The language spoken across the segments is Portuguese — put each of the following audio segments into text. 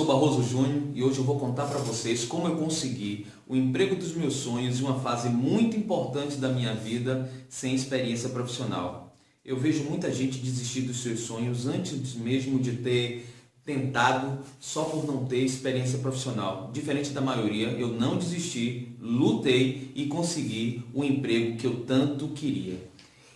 sou Barroso Júnior e hoje eu vou contar para vocês como eu consegui o emprego dos meus sonhos em uma fase muito importante da minha vida sem experiência profissional. Eu vejo muita gente desistir dos seus sonhos antes mesmo de ter tentado só por não ter experiência profissional. Diferente da maioria, eu não desisti, lutei e consegui o emprego que eu tanto queria.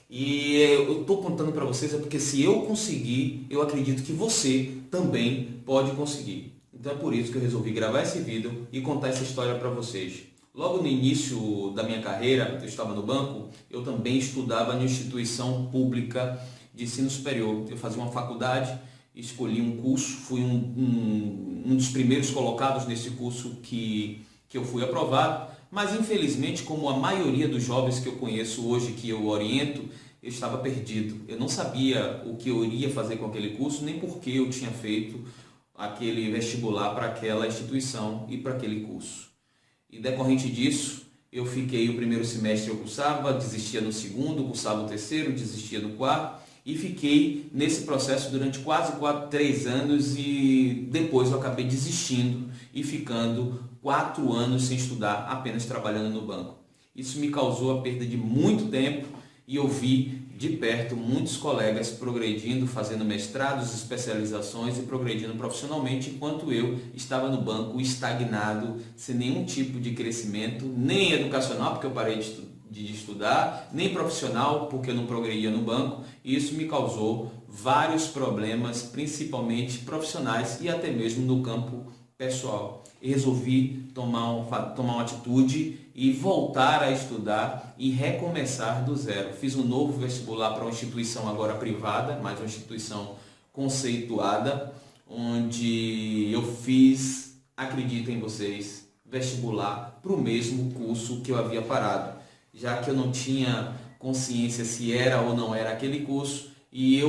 E eu estou contando para vocês porque se eu conseguir, eu acredito que você também pode conseguir. Então é por isso que eu resolvi gravar esse vídeo e contar essa história para vocês. Logo no início da minha carreira, eu estava no banco, eu também estudava em instituição pública de ensino superior. Eu fazia uma faculdade, escolhi um curso, fui um dos primeiros colocados nesse curso que eu fui aprovado. Mas infelizmente, como a maioria dos jovens que eu conheço hoje, que eu oriento, eu estava perdido. Eu não sabia o que eu iria fazer com aquele curso, nem por que eu tinha feito aquele vestibular para aquela instituição e para aquele curso. E decorrente disso, eu fiquei o primeiro semestre eu cursava, desistia no segundo, cursava o terceiro, desistia no quarto e fiquei nesse processo durante quase 3 anos e depois eu acabei desistindo e ficando 4 anos sem estudar, apenas trabalhando no banco. Isso me causou a perda de muito tempo e eu vi de perto muitos colegas progredindo, fazendo mestrados, especializações e progredindo profissionalmente, enquanto eu estava no banco estagnado, sem nenhum tipo de crescimento, nem educacional, porque eu parei de estudar, nem profissional, porque eu não progredia no banco. E isso me causou vários problemas, principalmente profissionais e até mesmo no campo pessoal. E resolvi tomar uma atitude e voltar a estudar e recomeçar do zero. Fiz um novo vestibular para uma instituição agora privada, mas uma instituição conceituada, onde eu fiz, acreditem vocês, vestibular para o mesmo curso que eu havia parado, já que eu não tinha consciência se era ou não era aquele curso. E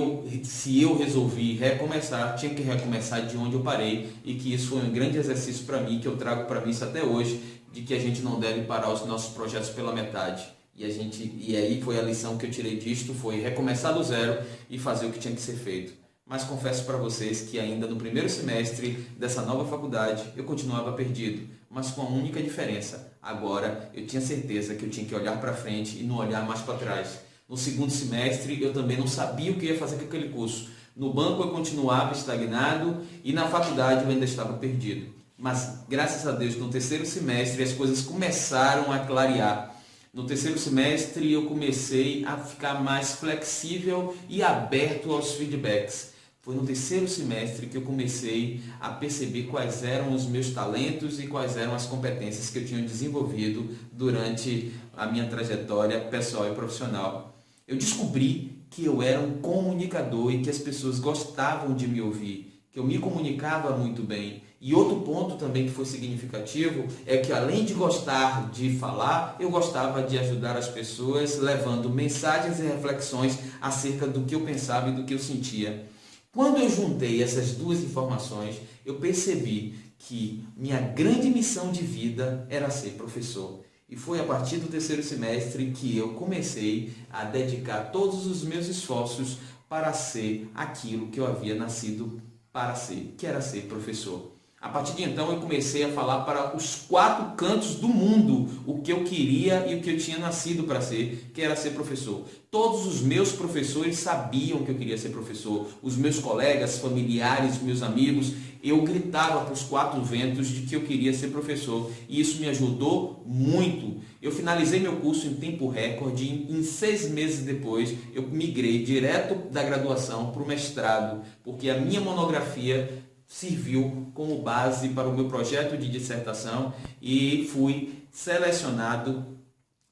se eu resolvi recomeçar, tinha que recomeçar de onde eu parei, e que isso foi um grande exercício para mim, que eu trago para mim isso até hoje, de que a gente não deve parar os nossos projetos pela metade. E aí foi a lição que eu tirei disto, foi recomeçar do zero e fazer o que tinha que ser feito. Mas confesso para vocês que ainda no primeiro semestre dessa nova faculdade eu continuava perdido, mas com a única diferença: agora eu tinha certeza que eu tinha que olhar para frente e não olhar mais para trás. No segundo semestre eu também não sabia o que ia fazer com aquele curso. No banco eu continuava estagnado e na faculdade eu ainda estava perdido. Mas graças a Deus no terceiro semestre as coisas começaram a clarear. No terceiro semestre eu comecei a ficar mais flexível e aberto aos feedbacks. Foi no terceiro semestre que eu comecei a perceber quais eram os meus talentos e quais eram as competências que eu tinha desenvolvido durante a minha trajetória pessoal e profissional. Eu descobri que eu era um comunicador e que as pessoas gostavam de me ouvir, que eu me comunicava muito bem. E outro ponto também que foi significativo é que, além de gostar de falar, eu gostava de ajudar as pessoas, levando mensagens e reflexões acerca do que eu pensava e do que eu sentia. Quando eu juntei essas duas informações, eu percebi que minha grande missão de vida era ser professor. E foi a partir do terceiro semestre que eu comecei a dedicar todos os meus esforços para ser aquilo que eu havia nascido para ser, que era ser professor. A partir de então eu comecei a falar para os 4 cantos do mundo o que eu queria e o que eu tinha nascido para ser, que era ser professor. Todos os meus professores sabiam que eu queria ser professor. Os meus colegas, familiares, meus amigos, eu gritava para os 4 ventos de que eu queria ser professor. E isso me ajudou muito. Eu finalizei meu curso em tempo recorde e em 6 meses depois eu migrei direto da graduação para o mestrado, porque a minha monografia serviu como base para o meu projeto de dissertação e fui selecionado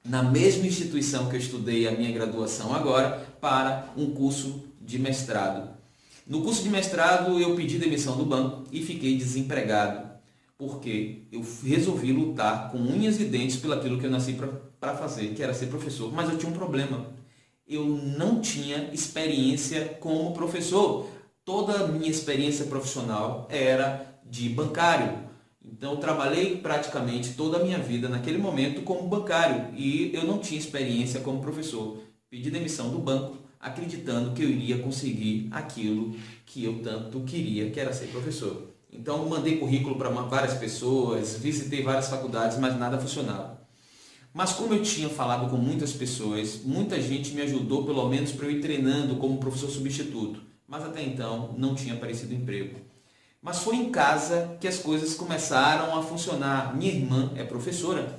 na mesma instituição que eu estudei a minha graduação agora para um curso de mestrado. No curso de mestrado eu pedi demissão do banco e fiquei desempregado, porque eu resolvi lutar com unhas e dentes pelo aquilo que eu nasci para fazer, que era ser professor. Mas eu tinha um problema: eu não tinha experiência como professor. Toda a minha experiência profissional era de bancário. Então eu trabalhei praticamente toda a minha vida naquele momento como bancário e eu não tinha experiência como professor. Pedi demissão do banco, acreditando que eu iria conseguir aquilo que eu tanto queria, que era ser professor. Então eu mandei currículo para várias pessoas, visitei várias faculdades, mas nada funcionava. Mas como eu tinha falado com muitas pessoas, muita gente me ajudou pelo menos para eu ir treinando como professor substituto. Mas até então não tinha aparecido emprego. Mas foi em casa que as coisas começaram a funcionar. Minha irmã é professora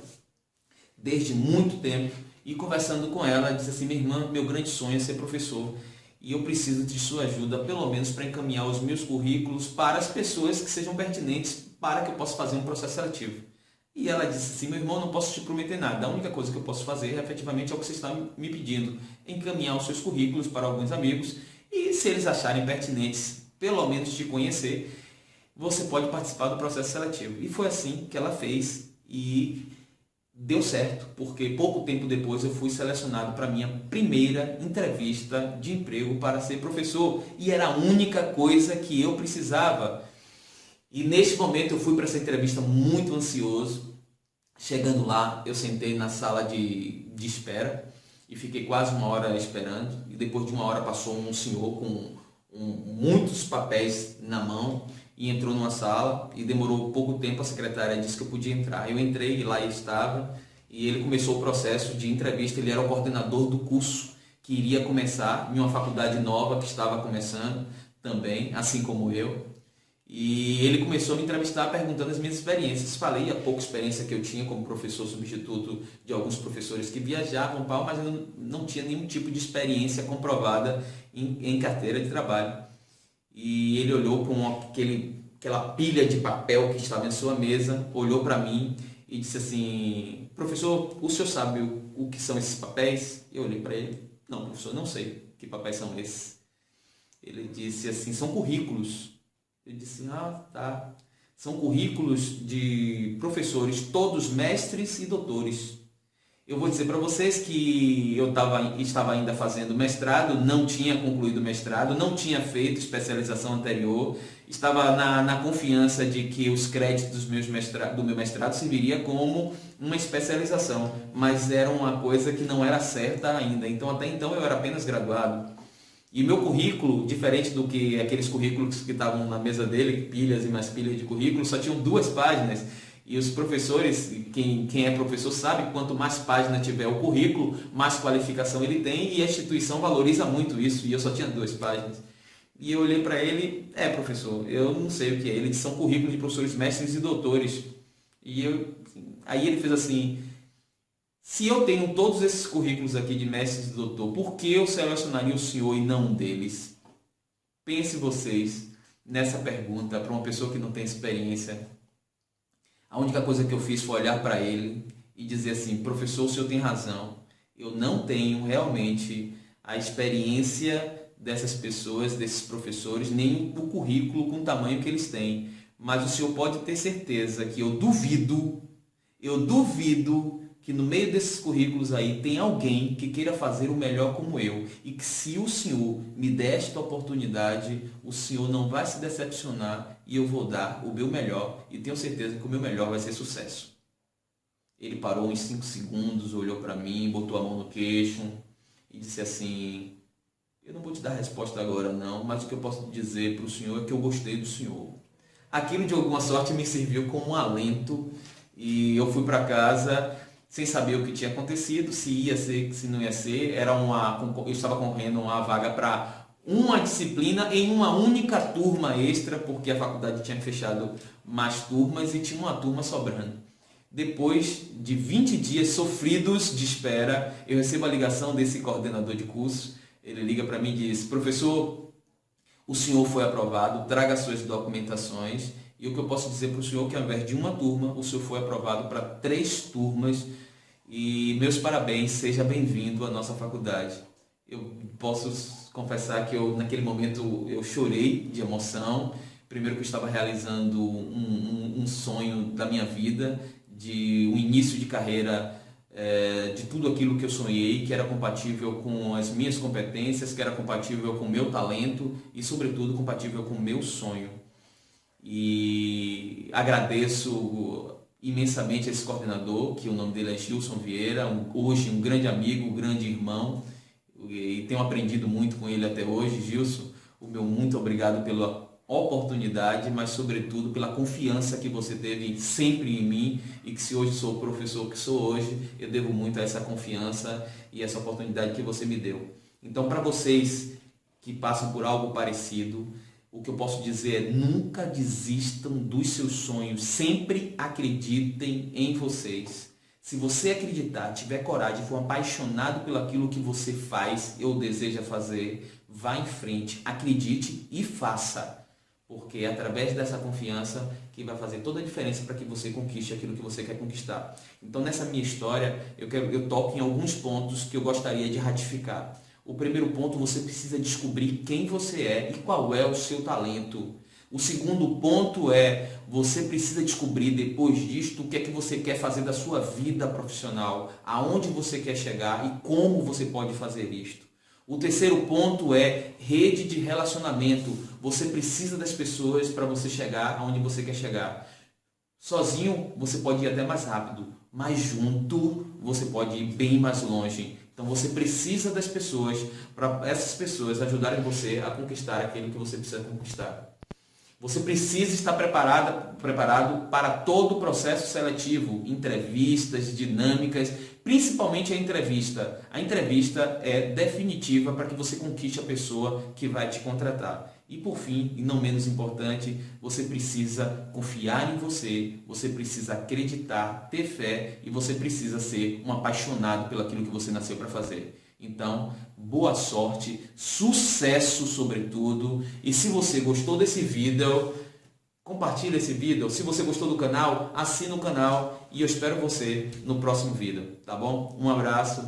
desde muito tempo e conversando com ela, disse assim: minha irmã, meu grande sonho é ser professor e eu preciso de sua ajuda, pelo menos para encaminhar os meus currículos para as pessoas que sejam pertinentes para que eu possa fazer um processo seletivo. E ela disse assim: meu irmão, não posso te prometer nada, a única coisa que eu posso fazer efetivamente é o que você está me pedindo, encaminhar os seus currículos para alguns amigos e se eles acharem pertinentes, pelo menos te conhecer, você pode participar do processo seletivo. E foi assim que ela fez e deu certo, porque pouco tempo depois eu fui selecionado para a minha primeira entrevista de emprego para ser professor. E era a única coisa que eu precisava. E neste momento eu fui para essa entrevista muito ansioso. Chegando lá, eu sentei na sala de espera e fiquei quase uma hora esperando. E depois de uma hora passou um senhor com muitos papéis na mão e entrou numa sala e demorou pouco tempo, a secretária disse que eu podia entrar. Eu entrei e lá ele estava e ele começou o processo de entrevista. Ele era o coordenador do curso que iria começar em uma faculdade nova que estava começando também, assim como eu. E ele começou a me entrevistar perguntando as minhas experiências. Falei a pouca experiência que eu tinha como professor substituto de alguns professores que viajavam, mas eu não tinha nenhum tipo de experiência comprovada em carteira de trabalho. E ele olhou para aquela pilha de papel que estava em sua mesa, olhou para mim e disse assim: professor, o senhor sabe o que são esses papéis? Eu olhei para ele: não, professor, não sei que papéis são esses. Ele disse assim: são currículos. Eu disse: ah, tá. São currículos de professores, todos mestres e doutores. Eu vou dizer para vocês que eu estava ainda fazendo mestrado, não tinha concluído o mestrado, não tinha feito especialização anterior, estava na confiança de que os créditos do meu mestrado serviria como uma especialização, mas era uma coisa que não era certa ainda. Então, até então, eu era apenas graduado. E meu currículo, diferente do que aqueles currículos que estavam na mesa dele, pilhas e mais pilhas de currículos, só tinham 2 páginas. E os professores, quem é professor sabe que quanto mais página tiver o currículo, mais qualificação ele tem, e a instituição valoriza muito isso, e eu só tinha 2 páginas. E eu olhei para ele: professor, eu não sei o que é. Ele disse: são currículos de professores mestres e doutores. Aí ele fez assim: se eu tenho todos esses currículos aqui de mestres e doutor, por que eu selecionaria o senhor e não um deles? Pense vocês nessa pergunta para uma pessoa que não tem experiência. A única coisa que eu fiz foi olhar para ele e dizer assim: professor, o senhor tem razão. Eu não tenho realmente a experiência dessas pessoas, desses professores, nem o currículo com o tamanho que eles têm. Mas o senhor pode ter certeza que eu duvido que no meio desses currículos aí tem alguém que queira fazer o melhor como eu. E que se o senhor me der esta oportunidade, o senhor não vai se decepcionar e eu vou dar o meu melhor. E tenho certeza que o meu melhor vai ser sucesso. Ele parou uns 5 segundos, olhou para mim, botou a mão no queixo e disse assim: eu não vou te dar resposta agora não, mas o que eu posso dizer para o senhor é que eu gostei do senhor. Aquilo de alguma sorte me serviu como um alento e eu fui para casa sem saber o que tinha acontecido, se ia ser, se não ia ser. Eu estava concorrendo uma vaga para uma disciplina em uma única turma extra, porque a faculdade tinha fechado mais turmas e tinha uma turma sobrando. Depois de 20 dias sofridos de espera, eu recebo a ligação desse coordenador de curso. Ele liga para mim e diz: professor, o senhor foi aprovado, traga suas documentações. E o que eu posso dizer para o senhor é que ao invés de uma turma, o senhor foi aprovado para 3 turmas. E meus parabéns, seja bem-vindo à nossa faculdade. Eu posso confessar que naquele momento eu chorei de emoção. Primeiro que eu estava realizando um sonho da minha vida, de um início de carreira, de tudo aquilo que eu sonhei, que era compatível com as minhas competências, que era compatível com o meu talento e, sobretudo, compatível com o meu sonho. E agradeço imensamente a esse coordenador, que o nome dele é Gilson Vieira, hoje um grande amigo, um grande irmão, e tenho aprendido muito com ele até hoje. Gilson, o meu muito obrigado oportunidade, mas sobretudo pela confiança que você teve sempre em mim e que se hoje sou o professor que sou hoje, eu devo muito a essa confiança e essa oportunidade que você me deu. Então, para vocês que passam por algo parecido, o que eu posso dizer é: nunca desistam dos seus sonhos, sempre acreditem em vocês. Se você acreditar, tiver coragem, for apaixonado pelo aquilo que você faz ou deseja fazer, vá em frente, acredite e faça. Porque é através dessa confiança que vai fazer toda a diferença para que você conquiste aquilo que você quer conquistar. Então, nessa minha história, eu toco em alguns pontos que eu gostaria de ratificar. O primeiro ponto: você precisa descobrir quem você é e qual é o seu talento. O segundo ponto é: você precisa descobrir depois disto o que é que você quer fazer da sua vida profissional, aonde você quer chegar e como você pode fazer isto. O terceiro ponto é rede de relacionamento. Você precisa das pessoas para você chegar aonde você quer chegar. Sozinho você pode ir até mais rápido, mas junto você pode ir bem mais longe. Então você precisa das pessoas para essas pessoas ajudarem você a conquistar aquilo que você precisa conquistar. Você precisa estar preparado para todo o processo seletivo, entrevistas, dinâmicas, principalmente a entrevista. A entrevista é definitiva para que você conquiste a pessoa que vai te contratar. E por fim, e não menos importante, você precisa confiar em você, você precisa acreditar, ter fé e você precisa ser um apaixonado pelo aquilo que você nasceu para fazer. Então, boa sorte, sucesso sobretudo. E se você gostou desse vídeo, compartilhe esse vídeo. Se você gostou do canal, assina o canal e eu espero você no próximo vídeo, tá bom? Um abraço.